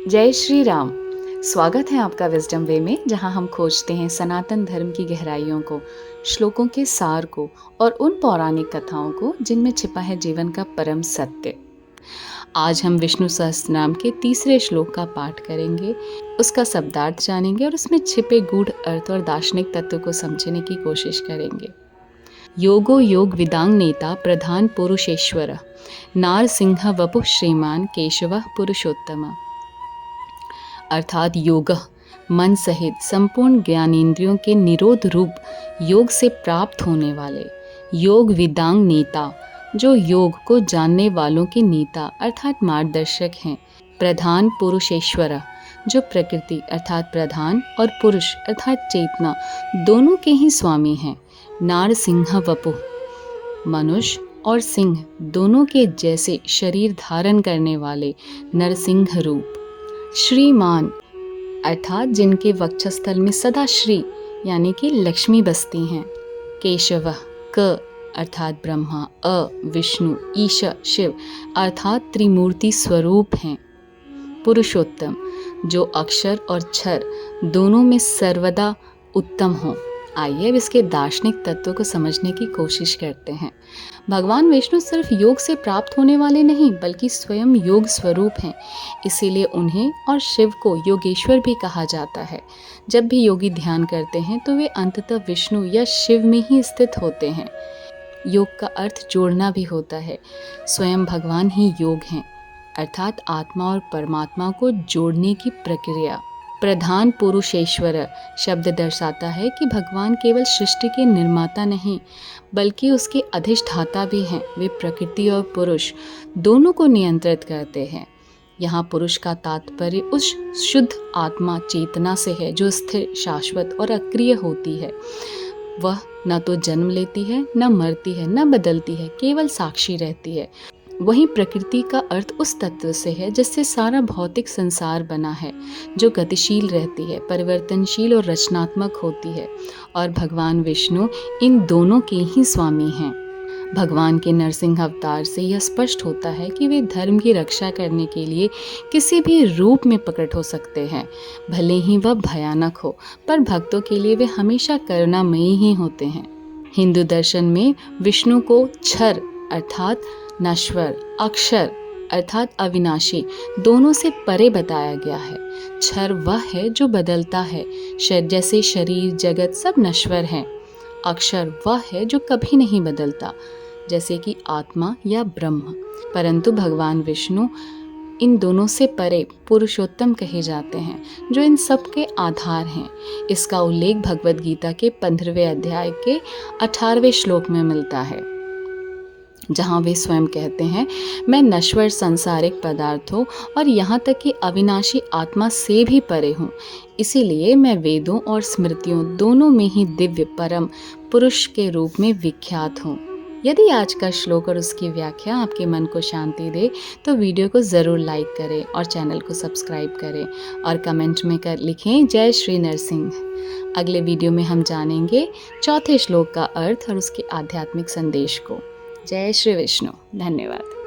जय श्री राम। स्वागत है आपका विजडम वे में, जहां हम खोजते हैं सनातन धर्म की गहराइयों को, श्लोकों के सार को और उन पौराणिक कथाओं को जिनमें छिपा है जीवन का परम सत्य। आज हम विष्णु सहस्त्रनाम के तीसरे श्लोक का पाठ करेंगे, उसका शब्दार्थ जानेंगे और उसमें छिपे गूढ़ अर्थ और दार्शनिक तत्व को समझने की कोशिश करेंगे। योगो योग विदांग नेता प्रधान पुरुषेश्वर नार सिंह वपुः श्रीमान केशवः पुरुषोत्तम। अर्थात योग मन सहित संपूर्ण ज्ञानेंद्रियों के निरोध रूप योग से प्राप्त होने वाले योग विदांग नेता, जो योग को जानने वालों के नेता अर्थात मार्गदर्शक हैं। प्रधान पुरुषेश्वर, जो प्रकृति अर्थात प्रधान और पुरुष अर्थात चेतना दोनों के ही स्वामी हैं। नार सिंह वपुः, मनुष्य और सिंह दोनों के जैसे शरीर धारण करने वाले नरसिंह रूप। श्रीमान अर्थात जिनके वक्षस्थल में सदा श्री यानी कि लक्ष्मी बसती हैं। केशव क अर्थात ब्रह्मा, अ विष्णु, ईश शिव अर्थात त्रिमूर्ति स्वरूप हैं। पुरुषोत्तम, जो अक्षर और क्षर दोनों में सर्वदा उत्तम हो। आइए अब इसके दार्शनिक तत्व को समझने की कोशिश करते हैं। भगवान विष्णु सिर्फ योग से प्राप्त होने वाले नहीं, बल्कि स्वयं योग स्वरूप हैं। इसीलिए उन्हें और शिव को योगेश्वर भी कहा जाता है। जब भी योगी ध्यान करते हैं तो वे अंततः विष्णु या शिव में ही स्थित होते हैं। योग का अर्थ जोड़ना भी होता है। स्वयं भगवान ही योग हैं, अर्थात आत्मा और परमात्मा को जोड़ने की प्रक्रिया। प्रधान पुरुषेश्वर शब्द दर्शाता है कि भगवान केवल सृष्टि के निर्माता नहीं, बल्कि उसके अधिष्ठाता भी हैं। वे प्रकृति और पुरुष दोनों को नियंत्रित करते हैं। यहाँ पुरुष का तात्पर्य उस शुद्ध आत्मा चेतना से है, जो स्थिर, शाश्वत और अक्रिय होती है। वह न तो जन्म लेती है, न मरती है, न बदलती है, केवल साक्षी रहती है। वहीं प्रकृति का अर्थ उस तत्व से है जिससे सारा भौतिक संसार बना है, जो गतिशील रहती है, परिवर्तनशील और रचनात्मक होती है। और भगवान विष्णु इन दोनों के ही स्वामी हैं। भगवान के नरसिंह अवतार से यह स्पष्ट होता है कि वे धर्म की रक्षा करने के लिए किसी भी रूप में प्रकट हो सकते हैं। भले ही वह भयानक हो, पर भक्तों के लिए वे हमेशा करुणामयी ही होते हैं। हिंदू दर्शन में विष्णु को क्षर अर्थात नश्वर, अक्षर अर्थात अविनाशी दोनों से परे बताया गया है। क्षर वह है जो बदलता है, जैसे शरीर, जगत सब नश्वर हैं। अक्षर वह है जो कभी नहीं बदलता, जैसे कि आत्मा या ब्रह्म। परंतु भगवान विष्णु इन दोनों से परे पुरुषोत्तम कहे जाते हैं, जो इन सब के आधार हैं। इसका उल्लेख भगवद गीता के 15वें अध्याय के 18वें श्लोक में मिलता है, जहाँ वे स्वयं कहते हैं, मैं नश्वर सांसारिक पदार्थों और यहाँ तक कि अविनाशी आत्मा से भी परे हूँ। इसीलिए मैं वेदों और स्मृतियों दोनों में ही दिव्य परम पुरुष के रूप में विख्यात हूँ। यदि आज का श्लोक और उसकी व्याख्या आपके मन को शांति दे तो वीडियो को ज़रूर लाइक करें और चैनल को सब्सक्राइब करें और कमेंट में लिखें जय श्री नरसिंह। अगले वीडियो में हम जानेंगे चौथे श्लोक का अर्थ और उसके आध्यात्मिक संदेश को। जय श्री विष्णु। धन्यवाद।